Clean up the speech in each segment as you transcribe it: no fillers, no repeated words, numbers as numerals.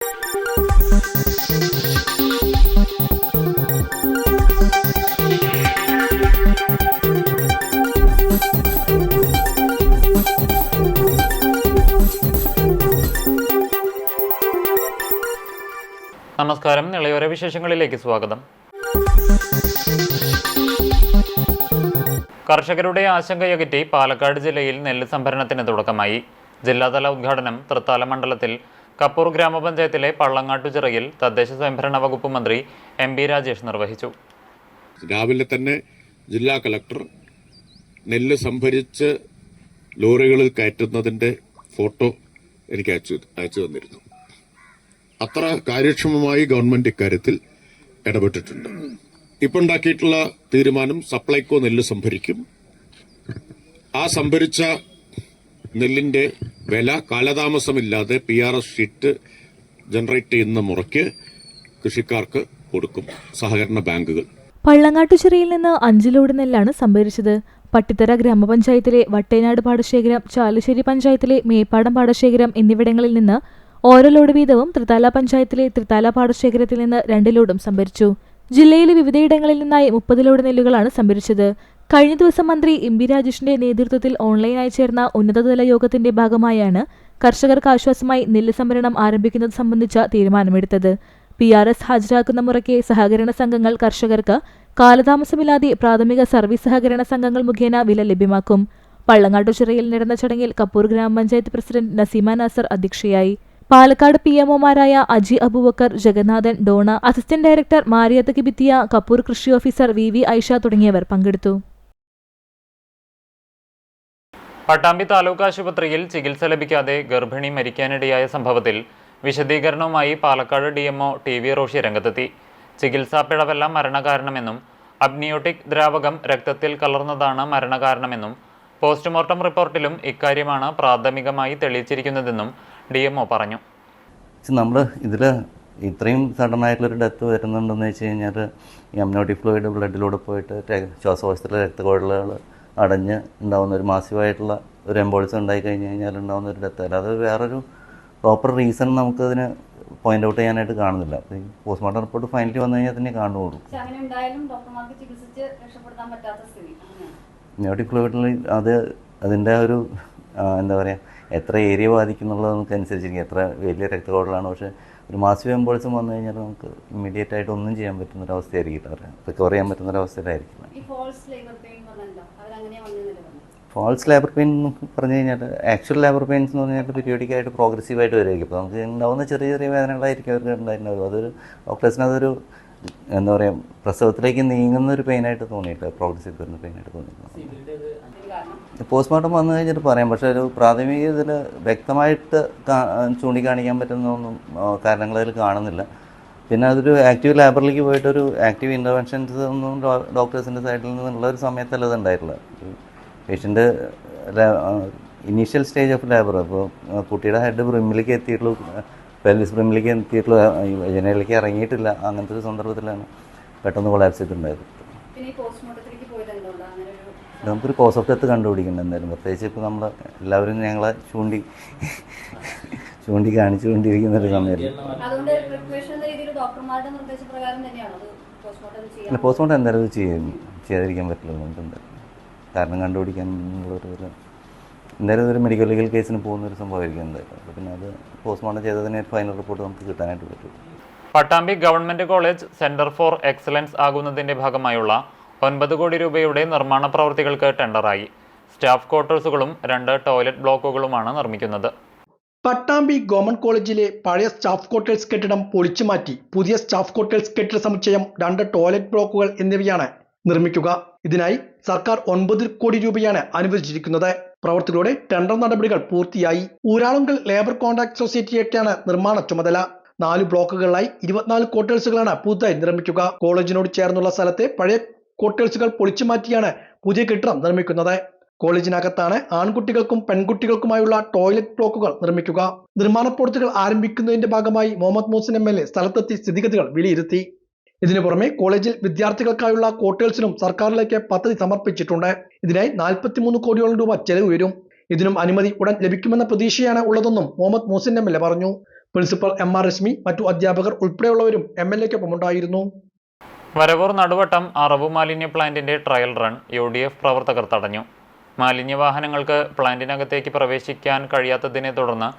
നമസ്കാരം. നിളയോര വിശേഷങ്ങളിലേക്ക് സ്വാഗതം. കർഷകരുടെ ആശങ്കയകറ്റി പാലക്കാട് ജില്ലയിൽ നെല്ല് സംഭരണത്തിന് തുടക്കമായി. ജില്ലാതല ഉദ്ഘാടനം തൃത്താല മണ്ഡലത്തിൽ കപ്പൂർ ഗ്രാമപഞ്ചായത്തിലെ പള്ളങ്ങാട്ടുചിറയിൽ തദ്ദേശ സ്വയംഭരണ വകുപ്പ് മന്ത്രി എം.ബി. രാജേഷ് നിർവഹിച്ചു. രാവിലെ തന്നെ ജില്ലാ കളക്ടർ നെല്ല് സംഭരിച്ച് ലോറികളിൽ കയറ്റുന്നതിന്റെ ഫോട്ടോ എനിക്ക് അയച്ചു തന്നിരുന്നു. അത്ര കാര്യക്ഷമമായി ഗവൺമെന്റ് ഇക്കാര്യത്തിൽ ഇടപെട്ടിട്ടുണ്ട്. ഇപ്പോൾ ഉണ്ടാക്കിയിട്ടുള്ള തീരുമാനം സപ്ലൈകോ നെല്ല് സംഭരിക്കും. ആ സംഭരിച്ച നെല്ലിന്റെ വില കാലതാമസമില്ലാതെ PRS ഷീറ്റ് ജനറേറ്റ് ചെയ്യുന്ന മുറയ്ക്ക് കൃഷിക്കാർക്ക് കൊടുക്കും സഹകരണ ബാങ്കുകൾ. പള്ളങ്ങാട്ടുചിറയിൽ നിന്ന് 5 ലോഡ് നെല്ലാണ് സംഭരിച്ചത്. പട്ടിത്തറ ഗ്രാമപഞ്ചായത്തിലെ വട്ടേനാട് പാടശേഖരം, ചാലുശ്ശേരി പഞ്ചായത്തിലെ മേപ്പാടം പാടശേഖരം എന്നിവിടങ്ങളിൽ നിന്ന് ഓരോ ലോഡ് വീതവും തൃത്താല പഞ്ചായത്തിലെ തൃത്താല പാടശേഖരത്തിൽ നിന്ന് 2 ലോഡും സംഭരിച്ചു. ജില്ലയിലെ വിവിധയിടങ്ങളിൽ നിന്നായി 30 ലോഡ് നെല്ലുകളാണ് സംഭരിച്ചത്. കഴിഞ്ഞ ദിവസം മന്ത്രി എം.ബി. രാജേഷിന്റെ നേതൃത്വത്തിൽ ഓൺലൈനായി ചേർന്ന ഉന്നതതല യോഗത്തിന്റെ ഭാഗമായാണ് കർഷകർക്ക് ആശ്വാസമായി നെല്ല് സംഭരണം ആരംഭിക്കുന്നത് സംബന്ധിച്ച തീരുമാനമെടുത്തത്. PRS ഹാജരാക്കുന്ന മുറയ്ക്ക് സഹകരണ സംഘങ്ങൾ കർഷകർക്ക് കാലതാമസമില്ലാതെ പ്രാഥമിക സർവീസ് സഹകരണ സംഘങ്ങൾ മുഖേന വില ലഭ്യമാക്കും. പള്ളങ്ങാട്ടുചിറയിൽ നടന്ന ചടങ്ങിൽ കപ്പൂർ ഗ്രാമപഞ്ചായത്ത് പ്രസിഡന്റ് നസീമ നാസർ അധ്യക്ഷയായി. പാലക്കാട് PMOമാരായ അജി അബൂബക്കർ, ജഗന്നാഥൻ, ഡോണ, അസിസ്റ്റന്റ് ഡയറക്ടർ മാരിയത്ത് കിബിത്തിയ, കപ്പൂർ കൃഷി ഓഫീസർ VV ഐഷ തുടങ്ങിയവർ പങ്കെടുത്തു. പട്ടാമ്പി താലൂക്ക് ആശുപത്രിയിൽ ചികിത്സ ലഭിക്കാതെ ഗർഭിണി മരിക്കാനിടയായ സംഭവത്തിൽ വിശദീകരണവുമായി പാലക്കാട് DMO TV റോഷി രംഗത്തെത്തി. ചികിത്സാ പിഴവല്ല മരണകാരണമെന്നും അബ്നിയോട്ടിക് ദ്രാവകം രക്തത്തിൽ കലർന്നതാണ് മരണകാരണമെന്നും പോസ്റ്റ്മോർട്ടം റിപ്പോർട്ടിലും ഇക്കാര്യമാണ് പ്രാഥമികമായി തെളിയിച്ചിരിക്കുന്നതെന്നും DMO പറഞ്ഞു. നമ്മൾ ഇതിൽ ഇത്രയും സഡനായിട്ടുള്ളൊരു ഡെത്ത് വരുന്നുണ്ടെന്ന് വെച്ച് കഴിഞ്ഞാൽ ഈ അമ്നോട്ടിക് ഫ്ലൂയിഡ് ബ്ലഡിലൂടെ പോയിട്ട് ശ്വാസകോശത്തിലെ രക്തക്കുഴലുകൾ അടഞ്ഞ് ഉണ്ടാകുന്ന ഒരു മാസീവായിട്ടുള്ള ഒരു എംബോളിസം ഉണ്ടായി കഴിഞ്ഞ് കഴിഞ്ഞാൽ ഉണ്ടാകുന്ന ഒരു ഡെത്ത്. അല്ലാതെ വേറൊരു പ്രോപ്പർ റീസൺ നമുക്കതിന് പോയിന്റ് ഔട്ട് ചെയ്യാനായിട്ട് കാണുന്നില്ല. ഈ പോസ്റ്റ്മോർട്ടം റിപ്പോർട്ട് ഫൈനലി വന്നു കഴിഞ്ഞാൽ തന്നെ കാണുകയുള്ളൂ. അമ്നോട്ടിക് ഫ്ലൂയിഡിൽ അതിൻ്റെ ഒരു എന്താ പറയുക, എത്ര ഏരിയ ബാധിക്കുന്നുള്ളത് നമുക്ക് അനുസരിച്ചിരിക്കും, എത്ര വലിയ രക്തക്കുഴലാണ്. പക്ഷേ ഒരു മാസീവ് എംബോളിസം വന്നു കഴിഞ്ഞാൽ നമുക്ക് ഇമ്മീഡിയറ്റ് ആയിട്ട് ഒന്നും ചെയ്യാൻ പറ്റുന്നൊരവസ്ഥയായിരിക്കില്ല, റിക്കവർ ചെയ്യാൻ പറ്റുന്നൊരവസ്ഥയിലായിരിക്കില്ല. ഫാൾസ് ലേബർ പെയിൻ എന്ന് പറഞ്ഞു കഴിഞ്ഞാൽ ആക്ച്വൽ ലേബർ പെയിൻസ് എന്ന് പറഞ്ഞാൽ പീരിയോഡിക്കായിട്ട് പ്രോഗ്രസീവായിട്ട് വരുമായിരിക്കും. അപ്പോൾ നമുക്ക് ഉണ്ടാകുന്ന ചെറിയ ചെറിയ വേദനകളായിരിക്കും അവർക്ക് ഉണ്ടായിരുന്നത്. അതൊരു ഡോക്ടേഴ്സിന് അതൊരു എന്താ പറയുക, പ്രസവത്തിലേക്ക് നീങ്ങുന്ന ഒരു പെയിനായിട്ട് തോന്നിയിട്ടില്ല, പ്രോഗ്രസീവ് വരുന്ന പെയിനായിട്ട് തോന്നിയിട്ടില്ല. പോസ്റ്റ്മോർട്ടം വന്നു കഴിഞ്ഞിട്ട് പറയാം. പക്ഷേ ഒരു പ്രാഥമിക ഇതിൽ വ്യക്തമായിട്ട് ചൂണ്ടിക്കാണിക്കാൻ പറ്റുന്നൊന്നും കാരണങ്ങൾ അതിൽ കാണുന്നില്ല. പിന്നെ അതൊരു ആക്റ്റീവ് ലാബറിലേക്ക് പോയിട്ടൊരു ആക്റ്റീവ് ഇൻ്റർവെൻഷൻസ് ഒന്നും ഡോക്ടേഴ്സിൻ്റെ സൈഡിൽ നിന്നുള്ള ഒരു സമയത്തല്ല അത് ഉണ്ടായിട്ടില്ല. Patient initial stage of labour, അപ്പോൾ കുട്ടിയുടെ ഹെഡ് ബ്രിമ്മിലേക്ക് എത്തിയിട്ടുള്ളൂ, പെൽവിസ് ബ്രിമ്മിലേക്ക് എത്തിയിട്ടുള്ളൂ, ജനലിലേക്ക് ഇറങ്ങിയിട്ടില്ല. അങ്ങനത്തെ ഒരു സന്ദർഭത്തിലാണ് പെട്ടെന്ന് കൊളാപ്സ് ചെയ്തിട്ടുണ്ടായത്. നമുക്കൊരു കോസ് ഓഫ് ഡെത്ത് കണ്ടുപിടിക്കണം എന്തായാലും. പ്രത്യേകിച്ച് ഇപ്പോൾ നമ്മൾ എല്ലാവരും ഞങ്ങളെ ചൂണ്ടി കാണിച്ചുകൊണ്ടിരിക്കുന്ന ഒരു സമയത്ത് പോസ്റ്റ്മോർട്ടം എന്തായാലും ചെയ്യാതിരിക്കാൻ പറ്റില്ല. എന്തായാലും കാരണം കണ്ടുപിടിക്കാൻ എന്തായാലും ഒരു മെഡിക്കൽ ലീഗൽ കേസിന് പോകുന്ന ഒരു സംഭവമായിരിക്കും എന്തായാലും. അപ്പോൾ പിന്നെ അത് പോസ്റ്റ്മോർട്ടം ചെയ്തതിന് ഫൈനൽ റിപ്പോർട്ട് നമുക്ക് കിട്ടാനായിട്ട് പറ്റും. Pattambi government college centre for excellence ആകുന്നതിന്റെ ഭാഗമായുള്ള 9 കോടി രൂപയുടെ നിർമ്മാണ പ്രവൃത്തികൾക്ക് ടെൻഡറായി. സ്റ്റാഫ് ക്വാർട്ടേഴ്സുകളും 2 ടോയ്ലറ്റ് ബ്ലോക്കുകളുമാണ് നിർമ്മിക്കുന്നത്. പട്ടാമ്പി ഗവൺമെന്റ് കോളേജിലെ പഴയ സ്റ്റാഫ് ക്വാർട്ടേഴ്സ് കെട്ടിടം പൊളിച്ചുമാറ്റി പുതിയ സ്റ്റാഫ് ക്വാർട്ടേഴ്സ് കെട്ടിട സമുച്ചയം, 2 ടോയ്ലറ്റ് ബ്ലോക്കുകൾ എന്നിവയാണ് നിർമ്മിക്കുക. ഇതിനായി സർക്കാർ 9 കോടി രൂപയാണ് അനുവദിച്ചിരിക്കുന്നത്. പ്രവൃത്തികളുടെ ടെൻഡർ നടപടികൾ പൂർത്തിയായി. ഊരാളുങ്കൽ ലേബർ കോൺട്രാക്ട് സൊസൈറ്റിയൊക്കെയാണ് നിർമ്മാണ ചുമതല. 4 ബ്ലോക്കുകളിലായി 24 ക്വാർട്ടേഴ്സുകളാണ് പുതുതായി നിർമ്മിക്കുക. കോളേജിനോട് ചേർന്നുള്ള സ്ഥലത്തെ പഴയ ക്വാർട്ടേഴ്സുകൾ പൊളിച്ചുമാറ്റിയാണ് പുതിയ കെട്ടിടം നിർമ്മിക്കുന്നത്. കോളേജിനകത്താണ് ആൺകുട്ടികൾക്കും പെൺകുട്ടികൾക്കുമായുള്ള ടോയ്ലറ്റ് ബ്ലോക്കുകൾ നിർമ്മിക്കുക. നിർമ്മാണ പ്രവൃത്തികൾ ആരംഭിക്കുന്നതിന്റെ ഭാഗമായി മുഹമ്മദ് മൂസിൻ MLA സ്ഥലത്തെത്തി സ്ഥിതിഗതികൾ വിലയിരുത്തി. ഇതിനു പുറമെ കോളേജിൽ വിദ്യാർത്ഥികൾക്കായുള്ള ക്വാർട്ടേഴ്സിനും സർക്കാരിലേക്ക് പദ്ധതി സമർപ്പിച്ചിട്ടുണ്ട്. ഇതിനായി 43 കോടിയോളം രൂപ ചെലവ് വരും. ഇതിനും അനുമതി ഉടൻ ലഭിക്കുമെന്ന പ്രതീക്ഷയാണ് ഉള്ളതെന്നും മുഹമ്മദ് മൂസിൻ MLA പറഞ്ഞു. പ്രിൻസിപ്പൽ MR രശ്മി, മറ്റു അധ്യാപകർ ഉൾപ്പെടെയുള്ളവരും MLAക്കൊപ്പം ഉണ്ടായിരുന്നു. വരവൂർ നടുവട്ടം അറവു മാലിന്യ പ്ലാന്റിന്റെ ട്രയൽ റൺ UDF പ്രവർത്തകർ തടഞ്ഞു. മാലിന്യ വാഹനങ്ങൾക്ക് പ്ലാന്റിനകത്തേക്ക് പ്രവേശിക്കാൻ കഴിയാത്തതിനെ തുടർന്ന്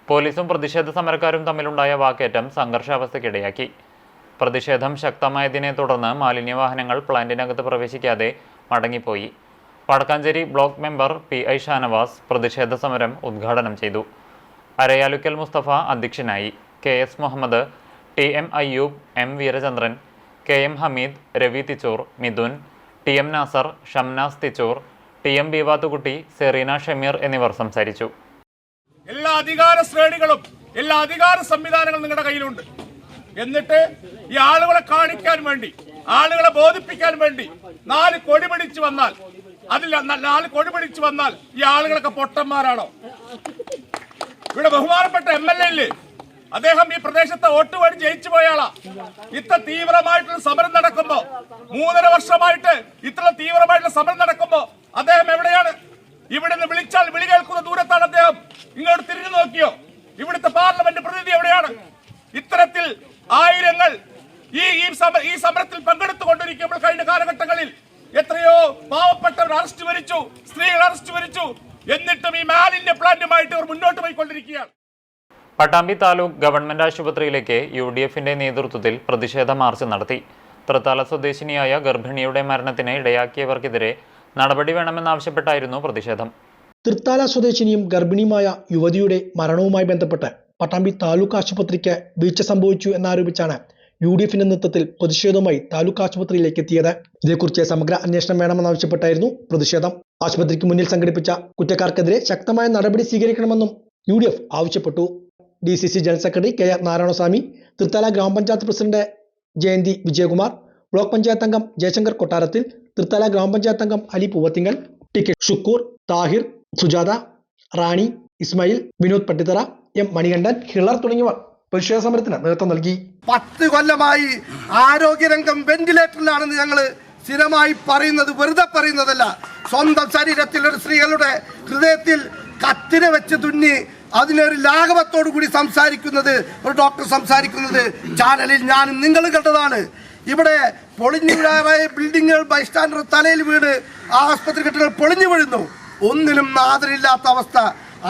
പോലീസും പ്രതിഷേധ സമരക്കാരും തമ്മിലുണ്ടായ വാക്കേറ്റം സംഘർഷാവസ്ഥയ്ക്കിടയാക്കി. പ്രതിഷേധം ശക്തമായതിനെ തുടർന്ന് മാലിന്യ വാഹനങ്ങൾ പ്ലാന്റിനകത്ത് പ്രവേശിക്കാതെ മടങ്ങിപ്പോയി. Vadakkanchery block member PI Shanavas പ്രതിഷേധ സമരം ഉദ്ഘാടനം ചെയ്തു. അരയാലുക്കൽ മുസ്തഫ അധ്യക്ഷനായി. KS Muhammad, TM Ayyub, M Veerachandran, KM Hameed, Ravi Thichur, Mithun, TM Nasser, Shamnas Thichur, TM Beevathukutty, Sereena Shameer എന്നിവർ സംസാരിച്ചു. എല്ലാ അധികാര ശ്രേണികളും എല്ലാ അധികാര സംവിധാനങ്ങളും നിങ്ങളുടെ കയ്യിലുണ്ട്. എന്നിട്ട് ഈ ആളുകളെ കാണിക്കാൻ വേണ്ടി, ആളുകളെ ബോധിപ്പിക്കാൻ വേണ്ടി 4 കൊടി പിടിച്ചു വന്നാൽ ഈ ആളുകളൊക്കെ പൊട്ടന്മാരാണോ? ഇവിടെ ബഹുമാനപ്പെട്ട MLA ഇല്ലേ, അദ്ദേഹം ഈ പ്രദേശത്തെ വോട്ട് വഴി ജയിച്ചു പോയാളാ. ഇത്ര തീവ്രമായിട്ടുള്ള സമരം നടക്കുമ്പോ, 3.5 വർഷമായിട്ട് ഇത്ര തീവ്രമായിട്ടുള്ള സമരം നടക്കുമ്പോ അദ്ദേഹം എവിടെയാണ്? ഇവിടെ നിന്ന് വിളിച്ചാൽ വിളി കേൾക്കുന്ന ദൂരത്താണ് അദ്ദേഹം. ഇങ്ങോട്ട് തിരിഞ്ഞു നോക്കിയോ? ഇവിടുത്തെ പാർലമെന്റ് പ്രതിനിധി എവിടെയാണ്? ഇത്തരത്തിൽ ആയിരങ്ങൾ ഈ സമരത്തിൽ പങ്കെടുത്തുകൊണ്ടിരിക്കുമ്പോൾ കഴിഞ്ഞ കാലഘട്ടങ്ങളിൽ എത്രയോ പാവപ്പെട്ടവർ അറസ്റ്റ് വരിച്ചു, സ്ത്രീകൾ അറസ്റ്റ് വരിച്ചു. എന്നിട്ടും ഈ മാലിന്യ പ്ലാന്റുമായിട്ട് അവർ മുന്നോട്ട് പോയിക്കൊണ്ടിരിക്കുകയാണ്. പട്ടാമ്പി താലൂക്ക് ഗവൺമെന്റ് ആശുപത്രിയിലേക്ക് UDFന്റെ നേതൃത്വത്തിൽ പ്രതിഷേധ മാർച്ച് നടത്തി. തൃത്താല സ്വദേശിനിയായ ഗർഭിണിയുടെ മരണത്തിന് ഇടയാക്കിയവർക്കെതിരെ നടപടി വേണമെന്നാവശ്യപ്പെട്ടായിരുന്നു പ്രതിഷേധം. തൃത്താല സ്വദേശിനിയും ഗർഭിണിയുമായ യുവതിയുടെ മരണവുമായി ബന്ധപ്പെട്ട് പട്ടാമ്പി താലൂക്ക് ആശുപത്രിക്ക് വീഴ്ച സംഭവിച്ചു എന്നാരോപിച്ചാണ് UDFന്റെ നേതൃത്വത്തിൽ പ്രതിഷേധവുമായി താലൂക്ക് ആശുപത്രിയിലേക്ക് എത്തിയത്. ഇതേക്കുറിച്ച് സമഗ്ര അന്വേഷണം വേണമെന്നാവശ്യപ്പെട്ടായിരുന്നു പ്രതിഷേധം. ആശുപത്രിക്ക് മുന്നിൽ സംഘടിപ്പിച്ച കുറ്റക്കാർക്കെതിരെ ശക്തമായ നടപടി സ്വീകരിക്കണമെന്നും UDF ആവശ്യപ്പെട്ടു. DCC general secretary KR Narayanaswamy, Thrithala ഗ്രാമപഞ്ചായത്ത് പ്രസിഡന്റ് ജയന്തി വിജയകുമാർ, ബ്ലോക്ക് പഞ്ചായത്ത് അംഗം ജയശങ്കർ കൊട്ടാരത്തിൽ, തൃത്താല ഗ്രാമപഞ്ചായത്ത് അംഗം അലി പൂവത്തിങ്കൽ, TK ഷുക്കൂർ, താഹിർ, സുജാത, റാണി, ഇസ്മായിൽ, വിനോദ് പട്ടിത്തറ, M മണികണ്ഠൻ, ഹിളർ തുടങ്ങിയവർ പ്രതിഷേധ സമരത്തിന് നേതൃത്വം നൽകി. 10 കൊല്ലമായി ആരോഗ്യരംഗം വെന്റിലേറ്ററിലാണെന്ന് ഞങ്ങൾ സ്ഥിരമായി പറയുന്നത് വെറുതെ പറയുന്നതല്ല. സ്വന്തം ശരീരത്തിൽ ഒരു സ്ത്രീകളുടെ ഹൃദയത്തിൽ കത്തിനെ വെച്ച് തുന്നി അതിനൊരു ലാഘവത്തോടു കൂടി സംസാരിക്കുന്നത്, ഒരു ഡോക്ടർ സംസാരിക്കുന്നത് ചാനലിൽ ഞാനും നിങ്ങളും കണ്ടതാണ്. ഇവിടെ പൊളിഞ്ഞു വീഴാറായ ബിൽഡിങ്ങുകൾ ബൈസ്റ്റാൻഡർ തലയിൽ വീണ് ആസ്പത്രി കെട്ടുകൾ പൊളിഞ്ഞു വീഴുന്നു. ഒന്നിനും നാദരില്ലാത്ത അവസ്ഥ.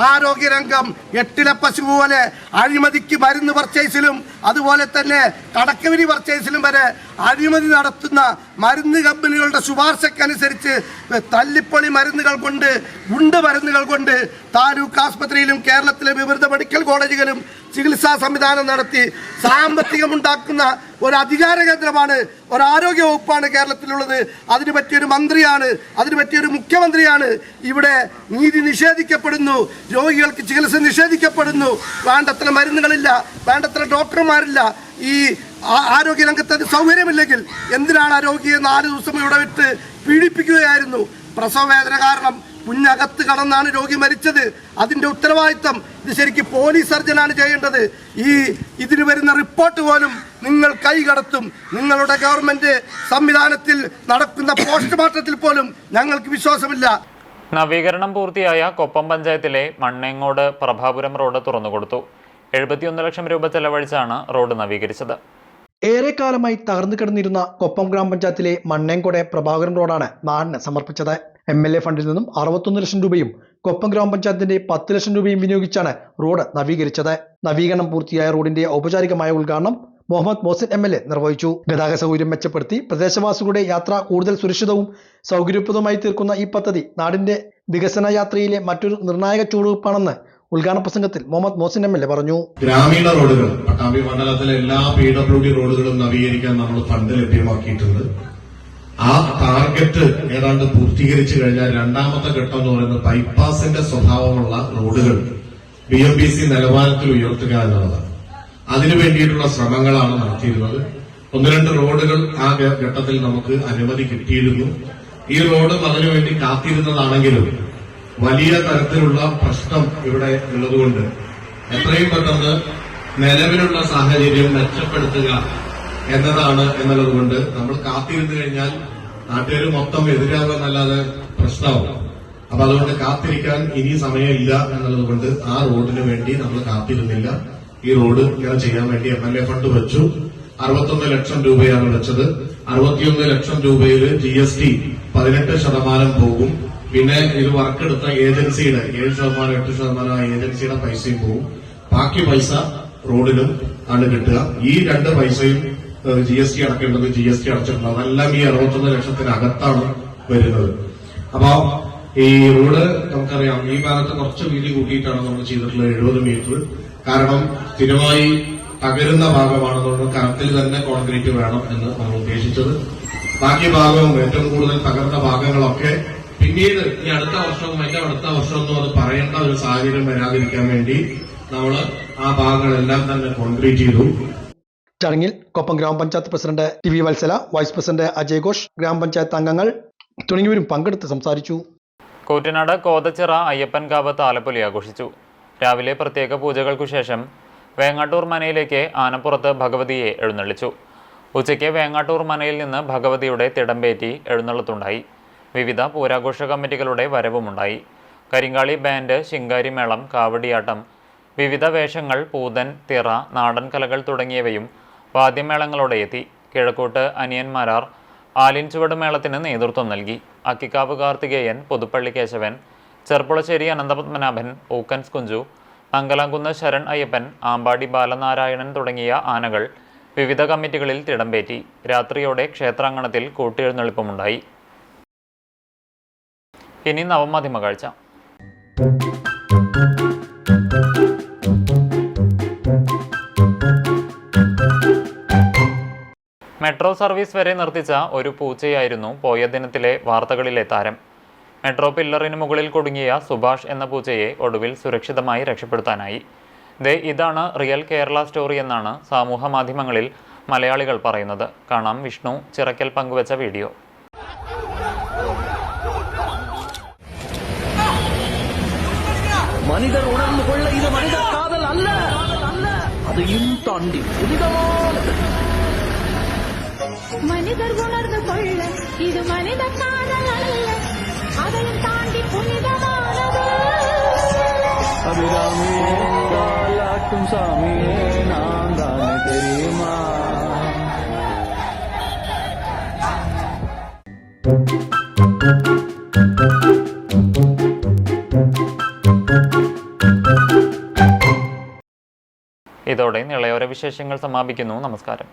ആരോഗ്യരംഗം എട്ടിലെ പശു പോലെ അഴിമതിക്ക് മരുന്ന് പർച്ചേസിലും അതുപോലെ തന്നെ കടക്കവിരി പർച്ചേസിലും വരെ അഴിമതി നടത്തുന്ന മരുന്ന് കമ്പനികളുടെ ശുപാർശക്കനുസരിച്ച് തല്ലിപ്പൊളി മരുന്നുകൾ കൊണ്ട്, മരുന്നുകൾ കൊണ്ട് താലൂക്ക് ആസ്പത്രിയിലും കേരളത്തിലെ വിവിധ മെഡിക്കൽ കോളേജുകളും ചികിത്സാ സംവിധാനം നടത്തി സാമ്പത്തികമുണ്ടാക്കുന്ന ഒരു അധികാര കേന്ദ്രമാണ്, ഒരു ആരോഗ്യ വകുപ്പാണ് കേരളത്തിലുള്ളത്. അതിന് പറ്റിയൊരു മന്ത്രിയാണ്, അതിന് പറ്റിയൊരു മുഖ്യമന്ത്രിയാണ്. ഇവിടെ നീതി നിഷേധിക്കപ്പെടുന്നു, രോഗികൾക്ക് ചികിത്സ നിഷേധിക്കപ്പെടുന്നു, വേണ്ടത്ര മരുന്നുകളില്ല, വേണ്ടത്ര ഡോക്ടർമാരില്ല. ഈ ആരോഗ്യരംഗത്ത് സൗകര്യമില്ലെങ്കിൽ എന്തിനാണ് ആ രോഗിയെ 4 ദിവസം ഇവിടെ വിട്ട് പീഡിപ്പിക്കുകയായിരുന്നു? പ്രസവവേദന കാരണം കുഞ്ഞകത്ത് കടന്നാണ് രോഗി മരിച്ചത്. അതിൻ്റെ ഉത്തരവാദിത്തം ഇത് ശരിക്കും പോലീസ് സർജനാണ് ചെയ്യേണ്ടത്. ഇതിന് വരുന്ന റിപ്പോർട്ട് പോലും നിങ്ങൾ കൈകടത്തും. നിങ്ങളുടെ ഗവൺമെന്റ് സംവിധാനത്തിൽ നടക്കുന്ന പോസ്റ്റ്മോർട്ടത്തിൽ പോലും ഞങ്ങൾക്ക് വിശ്വാസമില്ല. നവീകരണം പൂർത്തിയായ കൊപ്പം പഞ്ചായത്തിലെ മണ്ണേങ്ങോട് പ്രഭാപുരം റോഡ് തുറന്നുകൊടുത്തു. 71 ലക്ഷം രൂപ ചെലവഴിച്ചാണ് റോഡ് നവീകരിച്ചത്. ഏറെക്കാലമായി തകർന്നു കിടന്നിരുന്ന കൊപ്പം ഗ്രാമപഞ്ചായത്തിലെ മണ്ണേങ്കോട് പ്രഭാകരൻ റോഡാണ് നാടിന് സമർപ്പിച്ചത്. MLA ഫണ്ടിൽ നിന്നും 61 ലക്ഷം രൂപയും കൊപ്പം ഗ്രാമപഞ്ചായത്തിന്റെ 10 ലക്ഷം രൂപയും വിനിയോഗിച്ചാണ് റോഡ് നവീകരിച്ചത്. നവീകരണം പൂർത്തിയായ റോഡിന്റെ ഔപചാരികമായ ഉദ്ഘാടനം മുഹമ്മദ് മോസിൻ MLA നിർവഹിച്ചു. ഗതാഗത സൗകര്യം മെച്ചപ്പെടുത്തി പ്രദേശവാസികളുടെ യാത്ര കൂടുതൽ സുരക്ഷിതവും സൗകര്യപ്രദവുമായി തീർക്കുന്ന ഈ പദ്ധതി നാടിന്റെ വികസന യാത്രയിലെ മറ്റൊരു നിർണായക ചുവടുവയ്പ്പാണെന്ന് ഉദ്ഘാടന പ്രസംഗത്തിൽ മുഹമ്മദ് മോസിൻ MLA പറഞ്ഞു. ഗ്രാമീണ റോഡുകൾ, പട്ടാമ്പി മണ്ഡലത്തിലെ എല്ലാ PWD റോഡുകളും നവീകരിക്കാൻ നമ്മൾ ഫണ്ട് ലഭ്യമാക്കിയിട്ടുണ്ട്. ആ ടാർഗറ്റ് ഏതാണ്ട് പൂർത്തീകരിച്ചു കഴിഞ്ഞാൽ രണ്ടാമത്തെ ഘട്ടം എന്ന് പറയുന്നത് ബൈപ്പാസിന്റെ സ്വഭാവമുള്ള റോഡുകൾ BMBC നിലവാരത്തിൽ ഉയർത്തുക എന്നുള്ളതാണ്. അതിനു വേണ്ടിയിട്ടുള്ള ശ്രമങ്ങളാണ് നടത്തിയിരുന്നത്. 1-2 റോഡുകൾ ആ ഘട്ടത്തിൽ നമുക്ക് അനുമതി കിട്ടിയിരുന്നു. ഈ റോഡും അതിനുവേണ്ടി കാത്തിരുന്നതാണെങ്കിലും വലിയ തരത്തിലുള്ള പ്രശ്നം ഇവിടെ ഉള്ളതുകൊണ്ട് എത്രയും പെട്ടെന്ന് നിലവിലുള്ള സാഹചര്യം മെച്ചപ്പെടുത്തുക എന്നുള്ളതുകൊണ്ട് നമ്മൾ കാത്തിരുന്നു കഴിഞ്ഞാൽ നാട്ടുകാർ മൊത്തം എതിരാകുമെന്നല്ലാതെ പ്രശ്നമാവും. അപ്പൊ അതുകൊണ്ട് കാത്തിരിക്കാൻ ഇനി സമയമില്ല എന്നുള്ളതുകൊണ്ട് ആ റോഡിന് വേണ്ടി നമ്മൾ കാത്തിരുന്നില്ല. ഈ റോഡ് ഇങ്ങനെ ചെയ്യാൻ വേണ്ടി MLA ഫണ്ട് വെച്ചു. 61 ലക്ഷം രൂപയാണ് വെച്ചത്. 61 ലക്ഷം രൂപയിൽ GST 18% പോകും. പിന്നെ ഇത് വർക്കെടുത്ത ഏജൻസിയുടെ 7%, 8% ഏജൻസിയുടെ പൈസയും പോകും. ബാക്കി പൈസ റോഡിനും ആണ് കിട്ടുക. ഈ 2 പൈസയും GST അടക്കേണ്ടത് GST അടച്ചിട്ടുണ്ട്. അതെല്ലാം ഈ 61 ലക്ഷത്തിനകത്താണ് വരുന്നത്. അപ്പൊ ഈ റോഡ് നമുക്കറിയാം, ഈ ഭാഗത്ത് കുറച്ച് വീതി കൂട്ടിയിട്ടാണ് നമ്മൾ ചെയ്തിട്ടുള്ളത് 70 മീറ്റർ. കാരണം സ്ഥിരമായി തകരുന്ന ഭാഗമാണെന്നുകൊണ്ട് കനത്തിൽ തന്നെ കോൺക്രീറ്റ് വേണം എന്ന് നമ്മൾ ഉദ്ദേശിച്ചത്. ബാക്കി ഭാഗവും ഏറ്റവും കൂടുതൽ തകർന്ന ഭാഗങ്ങളൊക്കെ പിന്നീട് ഈ അടുത്ത വർഷവും അതിന്റെ അടുത്ത വർഷമൊന്നും അത് പറയേണ്ട ഒരു സാഹചര്യം വരാതിരിക്കാൻ വേണ്ടി നമ്മൾ ആ ഭാഗങ്ങളെല്ലാം തന്നെ കോൺക്രീറ്റ് ചെയ്തു. ചടങ്ങിൽ കൊപ്പം ഗ്രാമപഞ്ചായത്ത് president TV Vatsala, vice president Ajay Ghosh, ഗ്രാമപഞ്ചായത്ത് അംഗങ്ങൾ തുടങ്ങിയവരും പങ്കെടുത്ത് സംസാരിച്ചു. കൂറ്റനാട് കോതച്ചിറ അയ്യപ്പൻകാവ് താലപ്പൊലി ആഘോഷിച്ചു. രാവിലെ പ്രത്യേക പൂജകൾക്കു ശേഷം വേങ്ങാട്ടൂർ മനയിലേക്ക് ആനപ്പുറത്ത് ഭഗവതിയെ എഴുന്നള്ളിച്ചു. ഉച്ചയ്ക്ക് വേങ്ങാട്ടൂർ മനയിൽ നിന്ന് ഭഗവതിയുടെ തിടമ്പേറ്റി എഴുന്നള്ളത്തുണ്ടായി. വിവിധ പൂരാഘോഷ കമ്മിറ്റികളുടെ വരവുമുണ്ടായി. കരിങ്കാളി ബാൻഡ്, ശിങ്കാരി മേളം, കാവടിയാട്ടം, വിവിധ വേഷങ്ങൾ, പൂതൻ, തിറ, നാടൻ കലകൾ തുടങ്ങിയവയും വാദ്യമേളങ്ങളോടെ എത്തി. കിഴക്കോട്ട് അനിയന്മാരാർ ആലിൻ ചുവട് മേളത്തിന് നേതൃത്വം നൽകി. അക്കിക്കാവ് കാർത്തികേയൻ, പുതുപ്പള്ളി കേശവൻ, ചെർപ്പുളശ്ശേരി അനന്തപത്മനാഭൻ, ഊക്കൻസ് കുഞ്ചു, അങ്കലാംകുന്ന് ശരൺ അയ്യപ്പൻ, ആമ്പാടി ബാലനാരായണൻ തുടങ്ങിയ ആനകൾ വിവിധ കമ്മിറ്റികളിൽ തിടമ്പേറ്റി. രാത്രിയോടെ ക്ഷേത്രാങ്കണത്തിൽ കൂട്ടിയെഴുന്നള്ളിപ്പുമുണ്ടായി. ഇനി നവമാധ്യമ കാഴ്ച. മെട്രോ സർവീസ് വരെ നിർത്തിച്ച ഒരു പൂച്ചയായിരുന്നു പോയ ദിനത്തിലെ വാർത്തകളിലെ താരം. മെട്രോ പില്ലറിന് മുകളിൽ കുടുങ്ങിയ സുഭാഷ് എന്ന പൂച്ചയെ ഒടുവിൽ സുരക്ഷിതമായി രക്ഷപ്പെടുത്താനായി. ഇതാണ് റിയൽ കേരള സ്റ്റോറി എന്നാണ് സമൂഹ മാധ്യമങ്ങളിൽ മലയാളികൾ പറയുന്നത്. കാണാം വിഷ്ണു ചിറക്കൽ പങ്കുവച്ച വീഡിയോ. മനിതർ ഉണർന്നുകൊള്ള ഇത് മനിതർ കാതൽ അല്ല, അതെയും താണ്ടി പുതിയതാണ്. മനിതർ ഉണർന്നുകൊള്ള ഇത് മനിതർ കാതൽ അല്ല, അതെയും താണ്ടി പുനിതമാനത്. അഭിരാമേ കാലാട്ടും സ്വാമിയേ നാന്താനെ തെരിയുമാ. ഇതോടെ നിളയോര വിശേഷങ്ങൾ സമാപിക്കുന്നു. നമസ്കാരം.